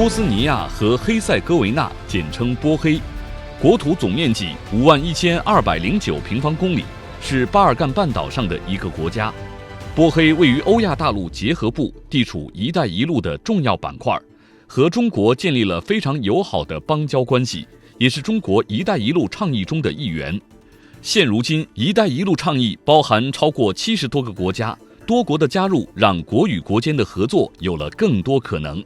波斯尼亚和黑塞哥维那，简称波黑，国土总面积51209平方公里，是巴尔干半岛上的一个国家。波黑位于欧亚大陆结合部，地处“一带一路”的重要板块，和中国建立了非常友好的邦交关系，也是中国“一带一路”倡议中的一员。现如今，“一带一路”倡议包含超过70多个国家，多国的加入让国与国间的合作有了更多可能。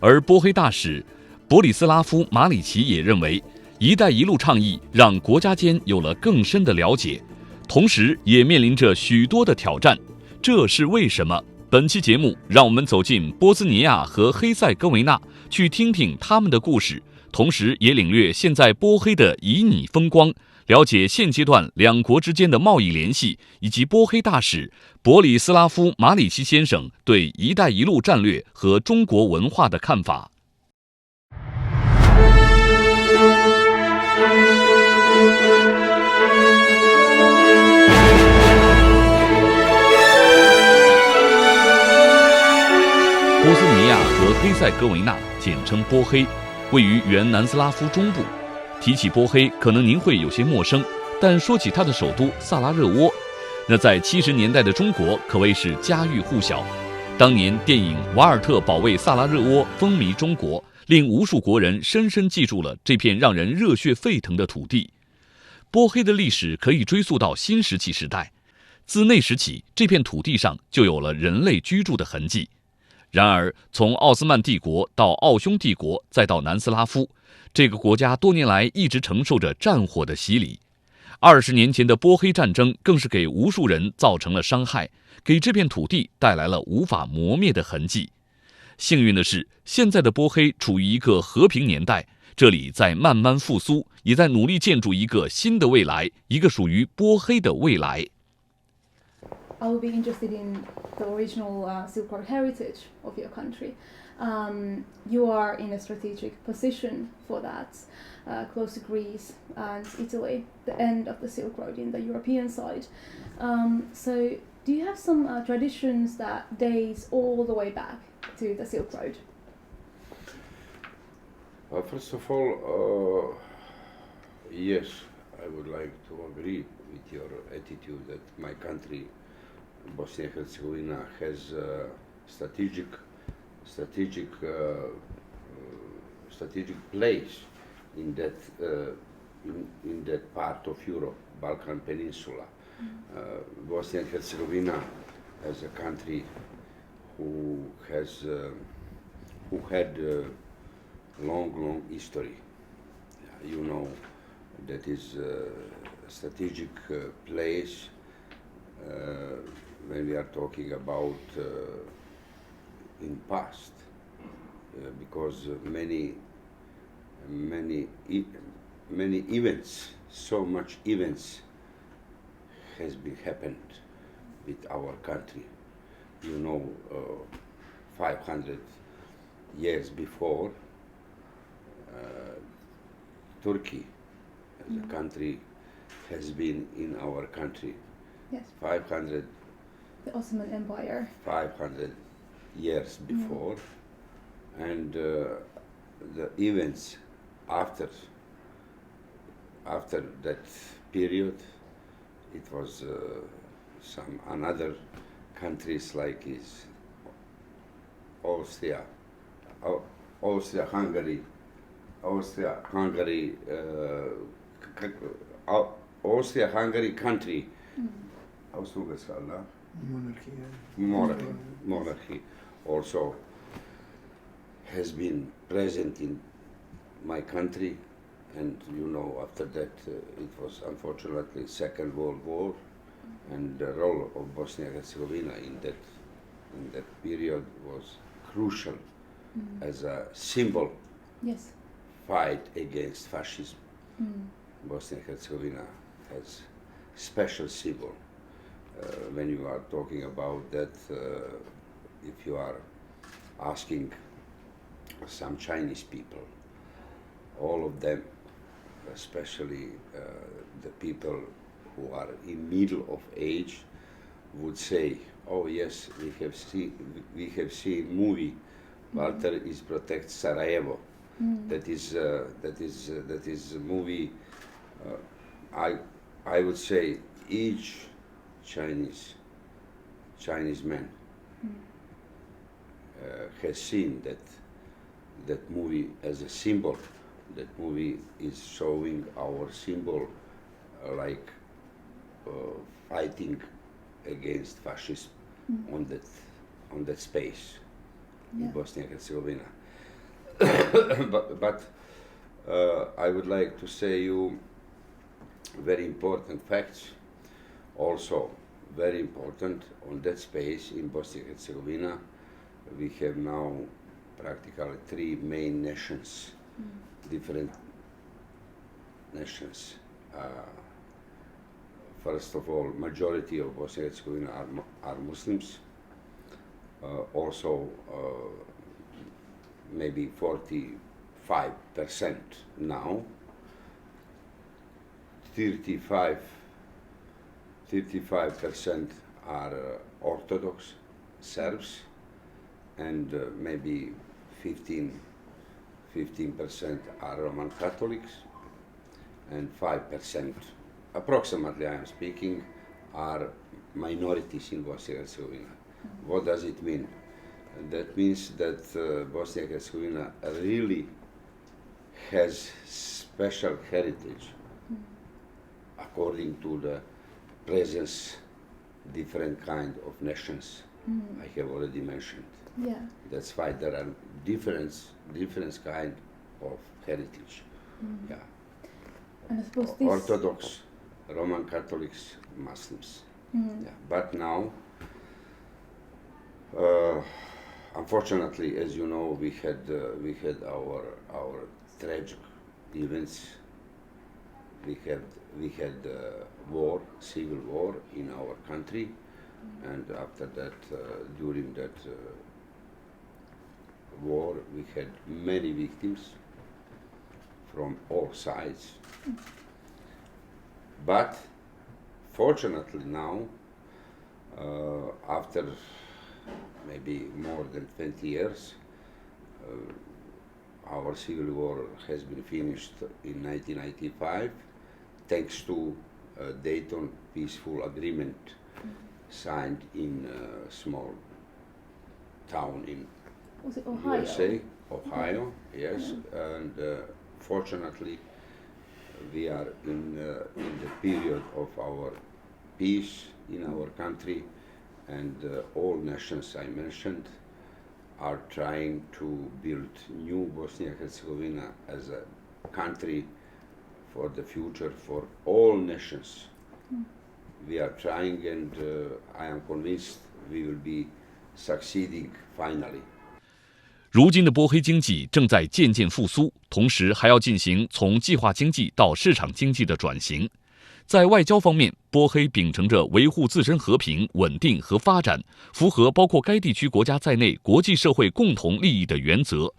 而波黑大使博里斯拉夫·马里奇也认为，“一带一路”倡议让国家间有了更深的了解，同时也面临着许多的挑战。这是为什么？本期节目让我们走进波斯尼亚和黑塞哥维那，去听听他们的故事，同时也领略现在波黑的旖旎风光，了解现阶段两国之间的贸易联系，以及波黑大使博里斯拉夫·马里奇先生对“一带一路”战略和中国文化的看法。波斯尼亚和黑塞哥维那，简称波黑，位于原南斯拉夫中部。提起波黑，可能您会有些陌生，但说起它的首都萨拉热窝，那在70年代的中国可谓是家喻户晓。当年电影《瓦尔特保卫萨拉热窝》风靡中国，令无数国人深深记住了这片让人热血沸腾的土地。波黑的历史可以追溯到新石器时代，自那时起，这片土地上就有了人类居住的痕迹。然而，从奥斯曼帝国到奥匈帝国，再到南斯拉夫，这个国家多年来一直承受着战火的洗礼。20年前的波黑战争更是给无数人造成了伤害，给这片土地带来了无法磨灭的痕迹。幸运的是，现在的波黑处于一个和平年代，这里在慢慢复苏，也在努力建筑一个新的未来，一个属于波黑的未来。I would be interested in the original Silk Road heritage of your country. You are in a strategic position for that, close to Greece and Italy, the end of the Silk Road in the European side. So, do you have some traditions that dates all the way back to the Silk Road? First of all, yes, I would like to agree with your attitude that my country, Bosnia and Herzegovina, has a strategic place in that part of Europe, Balkan Peninsula. Bosnia and Herzegovina as a country who had a long history. You know, that is a strategic place when we are talking about in past, because many events, so much events has been happened with our country. You know, 500 years before, Turkey as a country has been in our country. Yes. 500. The Ottoman Empire. 500 years before, and the events after that period, it was some another countries like is Austria-Hungary, Austria-Hungary country. Austro-Ugarska, monarchy also has been present in my country, and you know, after that it was unfortunately Second World War, and the role of Bosnia and Herzegovina in that period was crucial as a symbol. Yes. Fight against fascism. Bosnia and Herzegovina has special symbol. When you are talking about that, if you are asking some Chinese people, all of them, especially the people who are in middle of age, would say, "Oh yes, we have seen movie Walter is protect Sarajevo. That is a movie. I would say each Chinese man has seen that movie as a symbol. That movie is showing our symbol like fighting against fascism on that space in Bosnia and Herzegovina. but I would like to say you very important facts. Also very important on that space in Bosnia and Herzegovina. We have now practically three main nations, different nations. First of all, majority of Bosnia and Herzegovina are Muslims. Also, maybe 45% now. 35% are Orthodox Serbs, and maybe 15% are Roman Catholics, and 5%, approximately I am speaking, are minorities in Bosnia and Herzegovina. What does it mean? That means that Bosnia and Herzegovina really has special heritage according to the presence different kind of nations I have already mentioned. Yeah. That's why there are different kind of heritage. Yeah. And I suppose this Orthodox, Roman Catholics, Muslims. Yeah. But now, unfortunately, as you know, we had our tragic events. We had war, civil war in our country, and after that, during that war, we had many victims from all sides. But fortunately now, after maybe more than 20 years, our civil war has been finished in 1995, thanks to Dayton Peaceful Agreement signed in a small town in was it Ohio? USA, Ohio, yes, and fortunately we are in the period of our peace in our country, and all nations I mentioned are trying to build new Bosnia and Herzegovina as a country for the future for all nations. We are trying, and I am convinced we will be succeeding finally. 如今的波黑经济正在渐渐复苏，同时还要进行从计划经济到市场经济的转型。在外交方面，波黑秉承着维护自身和平、稳定和发展，符合包括该地区国家在内国际社会共同利益的原则。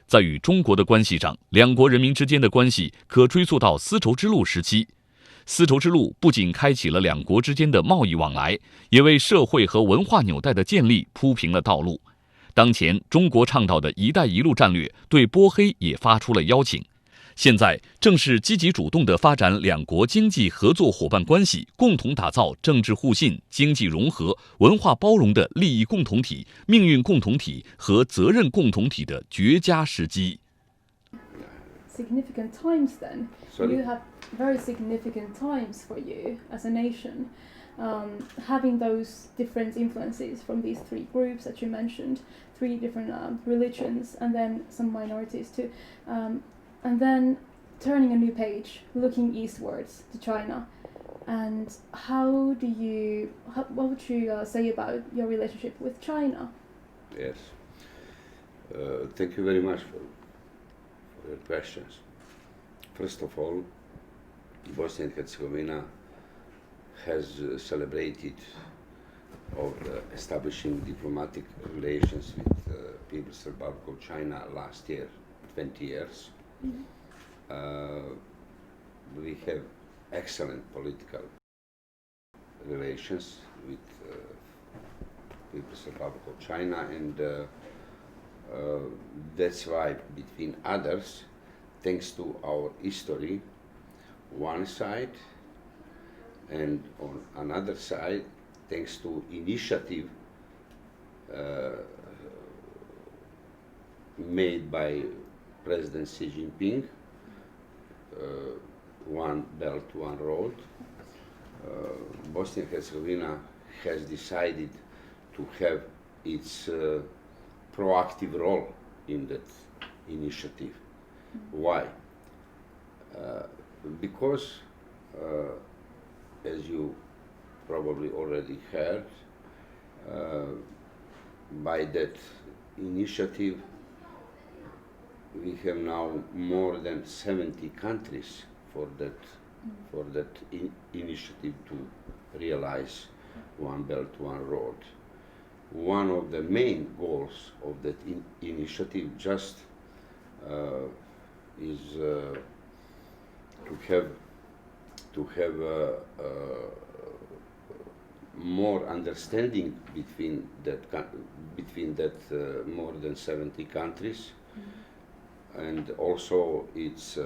在与中国的关系上，两国人民之间的关系可追溯到丝绸之路时期。丝绸之路不仅开启了两国之间的贸易往来，也为社会和文化纽带的建立铺平了道路。当前，中国倡导的一带一路战略对波黑也发出了邀请。现在正是积极主动地发展两国经济合作伙伴关系，共同打造政治互信、经济融合、文化包容的利益共同体、命运共同体和责任共同体的绝佳时机。Significant times then. Sorry? You have very significant times for you as a nation. Having those different influences from these three groups that you mentioned, three different religions, and then some minorities too, and then turning a new page, looking eastwards to China. And what would you say about your relationship with China? Yes. Thank you very much for your questions. First of all, Bosnia and Herzegovina has celebrated of establishing diplomatic relations with People's Republic of China last year, 20 years. We have excellent political relations with People's Republic of China, and That's why, between others, thanks to our history, one side, and on another side, thanks to initiative made by President Xi Jinping, One Belt, One Road, Bosnia and Herzegovina has decided to have its proactive role in that initiative. Why? Because, as you probably already heard, by that initiative we have now more than 70 countries for that initiative to realize One Belt, One Road. One of the main goals of that initiative just is to have more understanding between that more than 70 countries, and also it's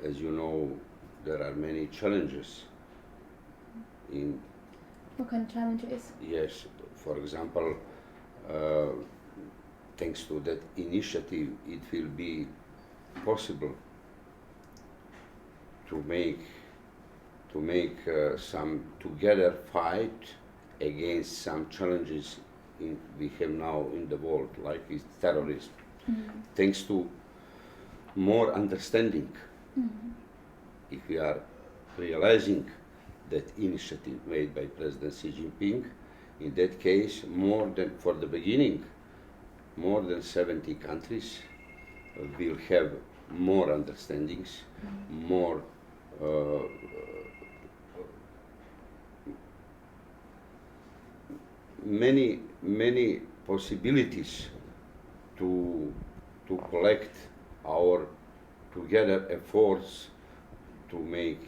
as you know, there are many challenges in. What kind of challenges? Yes, for example, thanks to that initiative, it will be possible to make some together fight against some challenges we have now in the world, like is terrorism. Thanks to more understanding, if we are realizing that initiative made by President Xi Jinping, in that case, for the beginning, more than 70 countries will have more understandings, more many possibilities to collect our together efforts to make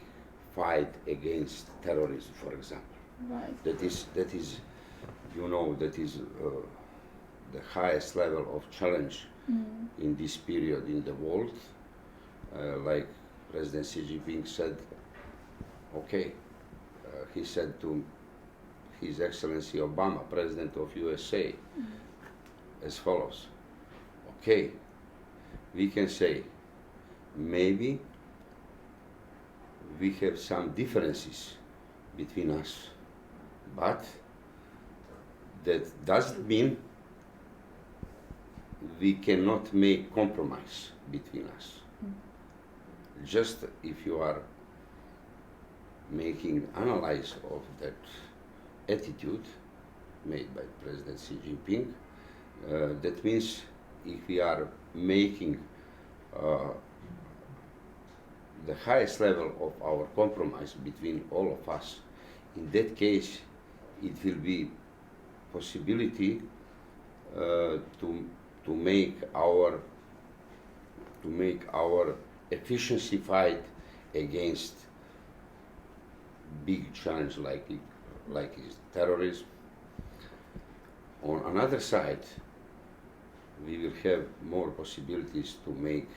fight against terrorism, for example. Right. That is you know, that is the highest level of challenge in this period in the world. Like President Xi Jinping said, okay, he said to His Excellency Obama, President of USA, as follows: okay, we can say maybe we have some differences between us, but that doesn't mean we cannot make compromise between us. Just if you are making analysis of that attitude made by President Xi Jinping, that means if we are making the highest level of our compromise between all of us, in that case it will be possibility to make our efficiency fight against big challenge like is terrorism. On another side, we will have more possibilities to make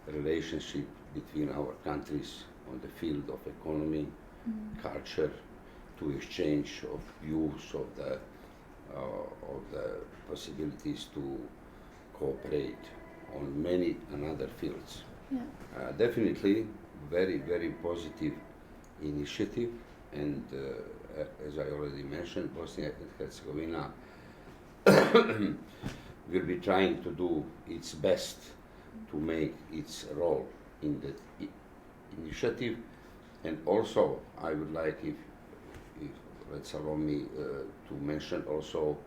relationship between our countries on the field of economy, culture, to exchange of views of the possibilities to cooperate on many another fields. Yeah. Definitely very, very positive initiative, and as I already mentioned, Bosnia and Herzegovina will be trying to do its best to make its role in that initiative. And also I would like, if let's allow me to mention also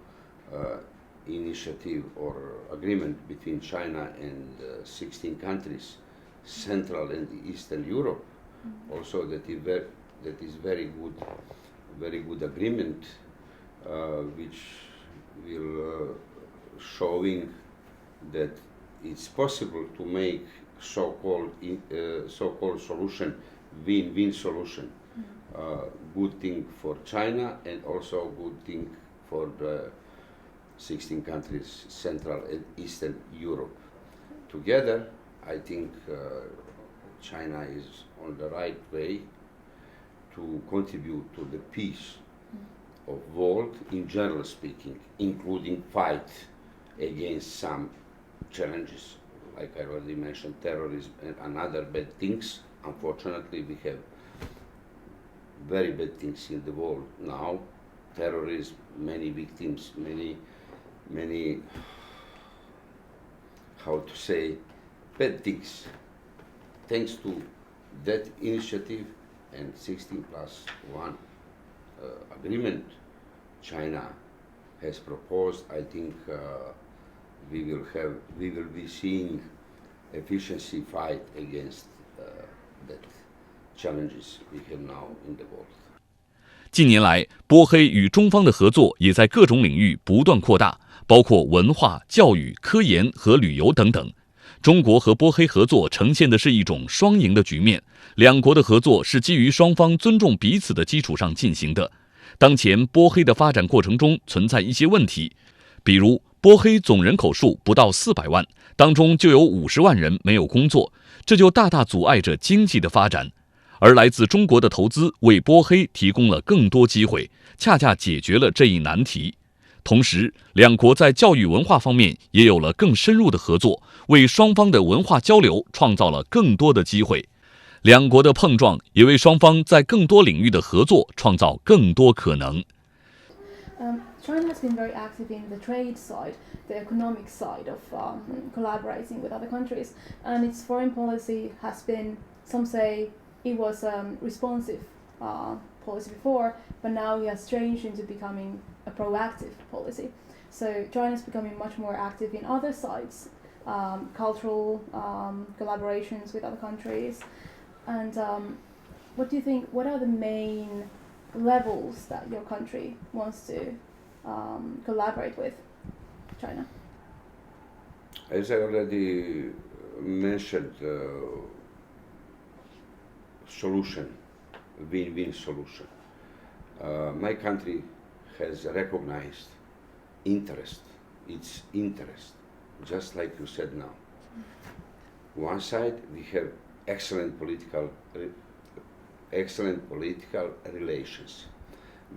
initiative or agreement between China and 16 countries, Central and Eastern Europe. Also that is very good agreement, which will showing that it's possible to make so-called solution, win-win solution. Good thing for China and also good thing for the 16 countries, Central and Eastern Europe. Together, I think China is on the right way to contribute to the peace of world in general speaking, including fight against some challenges, like I already mentioned, terrorism and other bad things. Unfortunately, we have very bad things in the world now. Terrorism, many victims, many, how to say, bad things. Thanks to that initiative and 16+1 agreement China has proposed, I think we will be seeing efficiency fight against that challenges we have now in the world. 近年来，波黑与中方的合作也在各种领域不断扩大，包括文化、教育、科研和旅游等等。中国和波黑合作呈现的是一种双赢的局面，两国的合作是基于双方尊重彼此的基础上进行的。当前波黑的发展过程中存在一些问题，比如波黑总人口数不到400万，当中就有50万人没有工作，这就大大阻碍着经济的发展。而来自中国的投资为波黑提供了更多机会，恰恰解决了这一难题。同时，两国在教育文化方面也有了更深入的合作，为双方的文化交流创造了更多的机会。两国的碰撞也为双方在更多领域的合作创造更多可能。China has been very active in the trade side, the economic side of collaborating with other countries, and its foreign policy has been, some say, it was responsive policy before, but now it has changed into becoming a proactive policy. So China is becoming much more active in other sides, cultural collaborations with other countries. And what do you think, what are the main levels that your country wants to collaborate with China? As I already mentioned, solution, win-win solution. My country has recognized its interest, just like you said now. One side, we have excellent political relations.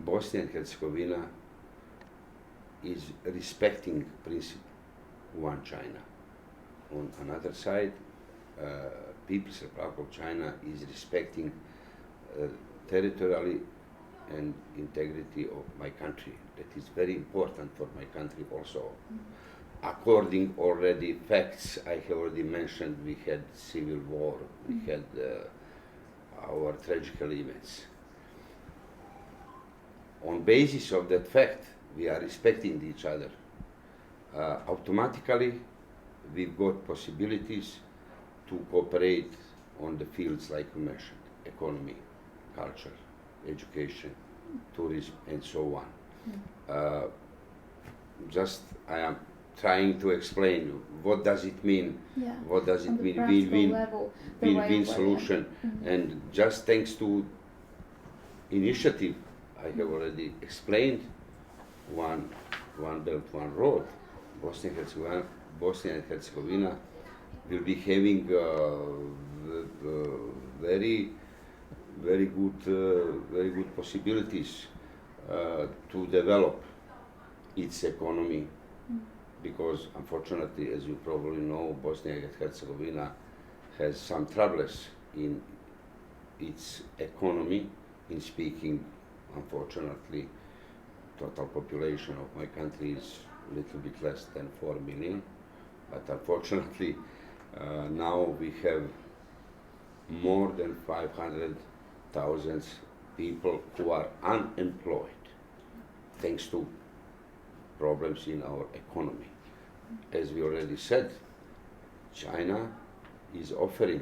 Bosnia and Herzegovina is respecting principle one China. On another side, People's Republic of China is respecting territorially and integrity of my country. That is very important for my country also. According already facts, I have already mentioned, we had civil war, we had our tragical events. On basis of that fact, we are respecting each other. Automatically, we've got possibilities to cooperate on the fields like you mentioned, economy, culture, education, tourism, and so on. I am trying to explain what does it mean, what does it mean, win-win solution, and just thanks to initiative, I have already explained, one belt, one road. Bosnia and Herzegovina will be having very good possibilities to develop its economy, because unfortunately, as you probably know, Bosnia and Herzegovina has some troubles in its economy. In speaking, unfortunately, total population of my country is a little bit less than 4 million, but unfortunately now we have more than 500,000 people who are unemployed thanks to problems in our economy. As we already said, China is offering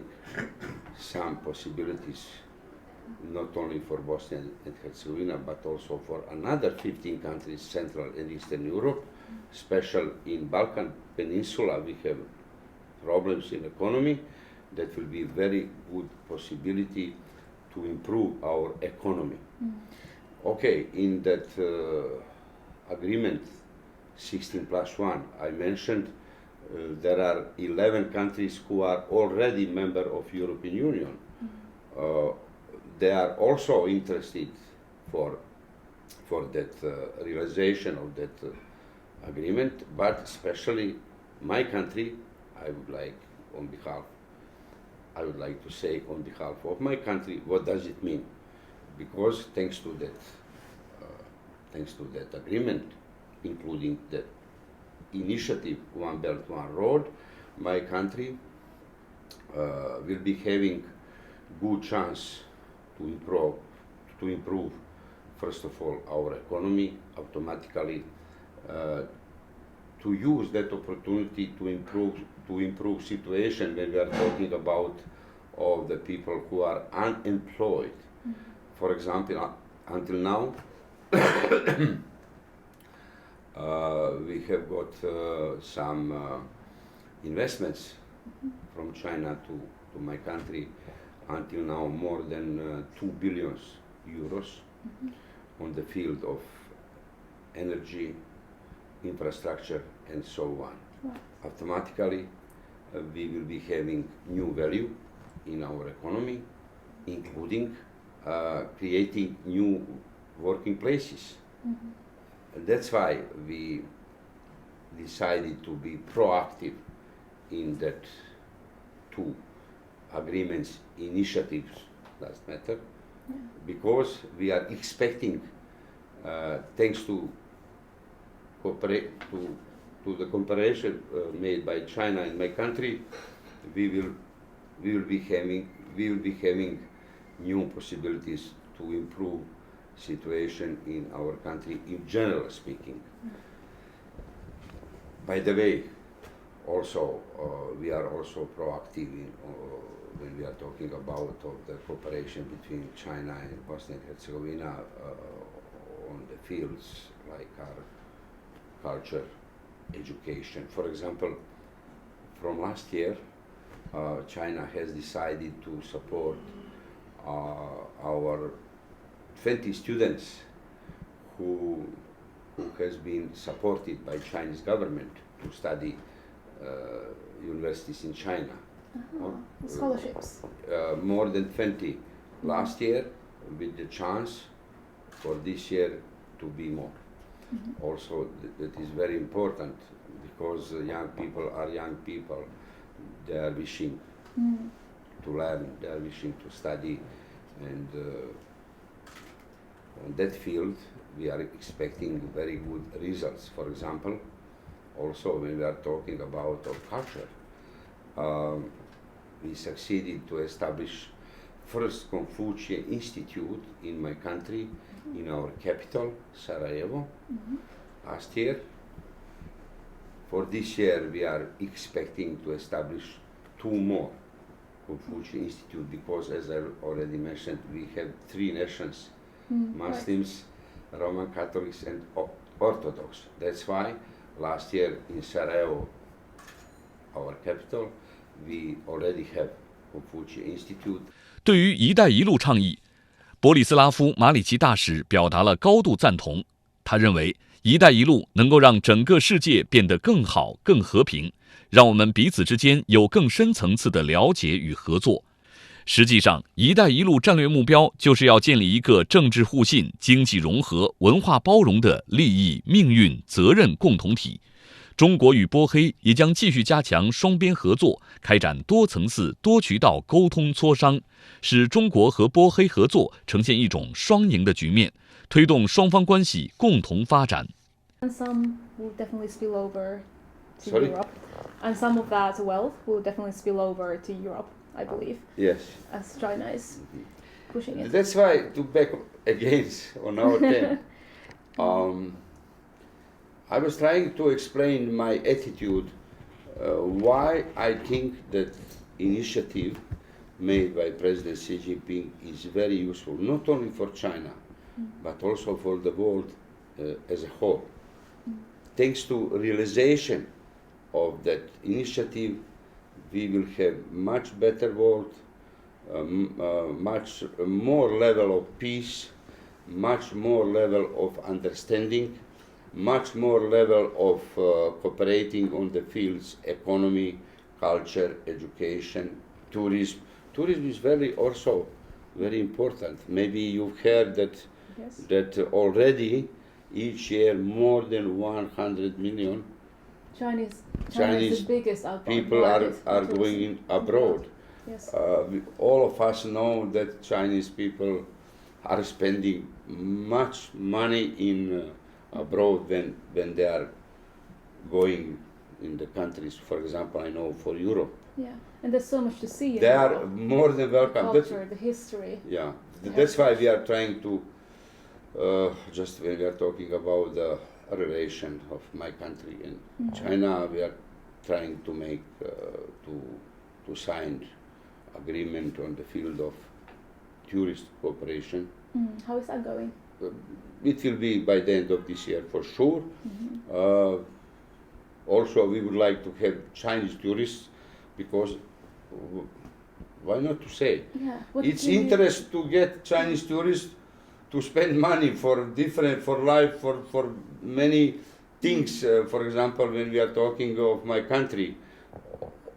some possibilities not only for Bosnia and Herzegovina, but also for another 15 countries, Central and Eastern Europe, especially in Balkan Peninsula. We have problems in economy. That will be very good possibility to improve our economy. Okay, in that agreement, 16 plus 1. I mentioned there are 11 countries who are already member of European Union. They are also interested for that realization of that agreement, but especially my country, I would like to say on behalf of my country, what does it mean? Because thanks to that agreement, including the initiative One Belt One Road, my country will be having good chance to improve first of all our economy automatically, to use that opportunity to improve situation when we are talking about all the people who are unemployed. For example, until now we have got some investments from China to my country. Until now, more than 2 billion euros on the field of energy, infrastructure, and so on. Right. Automatically, we will be having new value in our economy, including creating new working places. And that's why we decided to be proactive in that two agreements, initiatives, doesn't matter, because we are expecting, thanks to the cooperation made by China and my country, we will be having new possibilities to improve situation in our country in general speaking. By the way, also we are also proactive in when we are talking about the cooperation between China and Bosnia and Herzegovina on the fields like our culture, education. For example, from last year, China has decided to support our 20 students who has been supported by Chinese government to study universities in China. Scholarships. More than 20 last year, with the chance for this year to be more. Also, that is very important because young people are young people. They are wishing to learn, they are wishing to study, and on that field we are expecting very good results. For example, also when we are talking about our culture, we succeeded to establish first Confucian Institute in my country, in our capital, Sarajevo, last year. For this year, we are expecting to establish 2 more Confucian Institute because, as I already mentioned, we have 3 nations, Muslims, right, Roman Catholics, and Orthodox. That's why last year in Sarajevo, our capital, we already have Confucian Institute. 对于“一带一路”倡议，博里斯拉夫·马里奇大使表达了高度赞同。他认为，“一带一路”能够让整个世界变得更好、更和平，让我们彼此之间有更深层次的了解与合作。实际上，“一带一路”战略目标就是要建立一个政治互信、经济融合、文化包容的利益、命运、责任共同体。中国与波黑也将继续加强双边合作，开展多层次、多渠道沟通磋商，使中国和波黑合作呈现一种双赢的局面，推动双方关系共同发展。And some will definitely spill over to Sorry? Europe. And some of that wealth will definitely spill over to Europe, I believe, Yes. as China is pushing it. That's why, to back against on our theme, I was trying to explain my attitude, why I think that initiative made by President Xi Jinping is very useful, not only for China, but also for the world as a whole. Thanks to realization of that initiative, we will have much better world, much more level of peace, much more level of understanding, much more level of cooperating on the fields economy, culture, education, tourism. Tourism is also very important. Maybe you've heard that Yes. that already each year more than 100 million China is Chinese the biggest outbound people market for are tourism going in the abroad. world. Yes. All of us know that Chinese people are spending much money in abroad when they are going in the countries. For example, I know for Europe, Yeah, and there's so much to see. they in are Europe. more than The welcome. culture, the history. Yeah, that's why we are trying to, just when we are talking about the relation of my country and China, we are trying to make, to sign agreement on the field of tourist cooperation. How is that going? It will be by the end of this year for sure. Also, we would like to have Chinese tourists because why not to say? Yeah. It's interest to get Chinese tourists to spend money for life, for many things. For example, when we are talking of my country,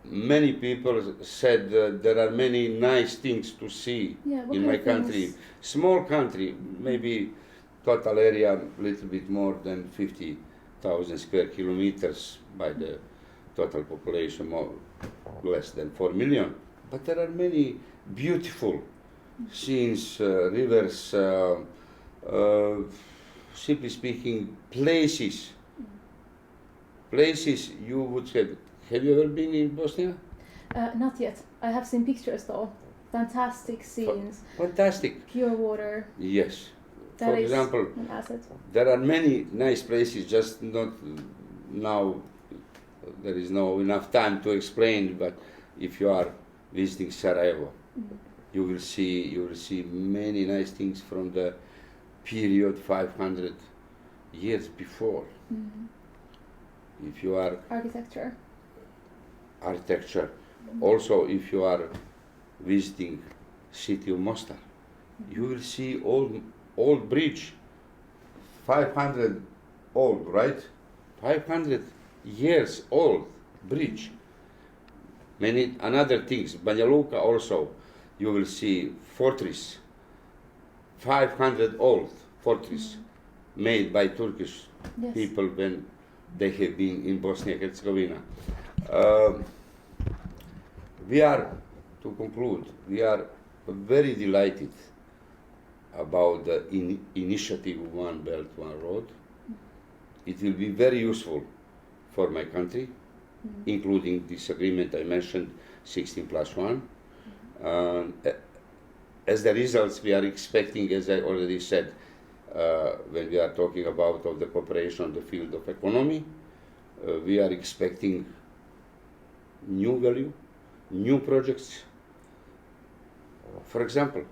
many people said there are many nice things to see in my country. Small country, maybe total area a little bit more than 50,000 square kilometers by the total population, more less than 4 million. But there are many beautiful scenes, rivers, simply speaking, places you would have. Have you ever been in Bosnia? Not yet. I have seen pictures though. Fantastic scenes. Fantastic. Pure water. Yes. That For is example, an asset. there are many nice places, just not now, there is no enough time to explain, but if you are visiting Sarajevo, you will see many nice things from the period 500 years before. If you are architecture, also if you are visiting city of Mostar, you will see old bridge, 500 old, right? 500 years old bridge. Many another things. Banja Luka also, you will see fortress, 500 old fortress, made by Turkish people when they have been in Bosnia and Herzegovina. We are, to conclude, we are very delighted about the initiative One Belt, One Road. It will be very useful for my country, including this agreement I mentioned, 16+1. As the results we are expecting, as I already said, when we are talking about of the cooperation on the field of economy, we are expecting new value, new projects. For example,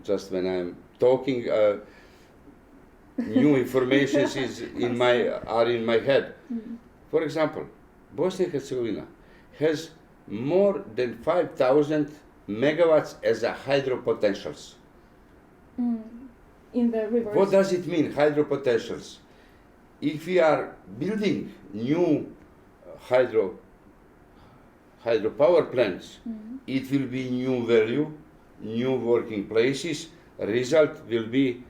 just when I'm talking, new information are in my head. For example, Bosnia and Herzegovina has more than 5,000 megawatts as a hydro potentials. In the rivers. What does it mean, hydro potentials? If we are building new hydro power plants, it will be new value, new working places. Result will be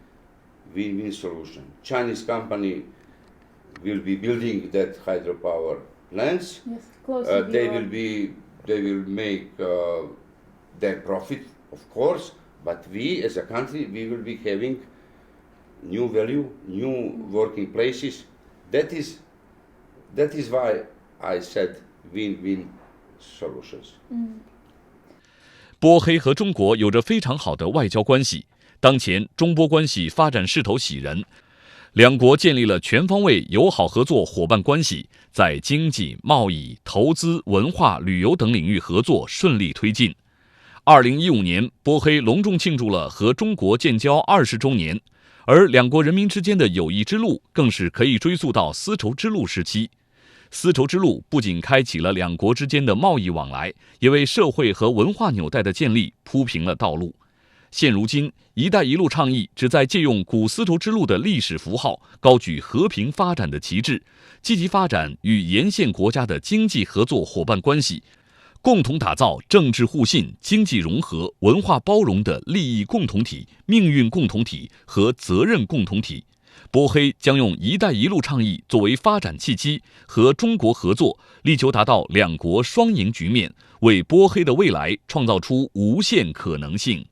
win-win solution. Chinese company will be building that hydropower plants. Yes, close to they will make their profit, of course. But we, as a country, we will be having new value, new working places. That is why I said win-win solutions. 波黑和中国有着非常好的外交关系，当前中波关系发展势头喜人，两国建立了全方位友好合作伙伴关系，在经济、贸易、投资、文化、旅游等领域合作顺利推进。2015年，波黑隆重庆祝了和中国建交20周年，而两国人民之间的友谊之路更是可以追溯到丝绸之路时期。丝绸之路不仅开启了两国之间的贸易往来，也为社会和文化纽带的建立铺平了道路。现如今，“一带一路”倡议旨在借用古丝绸之路的历史符号，高举和平发展的旗帜，积极发展与沿线国家的经济合作伙伴关系，共同打造政治互信、经济融合、文化包容的利益共同体、命运共同体和责任共同体。波黑将用“一带一路”倡议作为发展契机，和中国合作，力求达到两国双赢局面，为波黑的未来创造出无限可能性。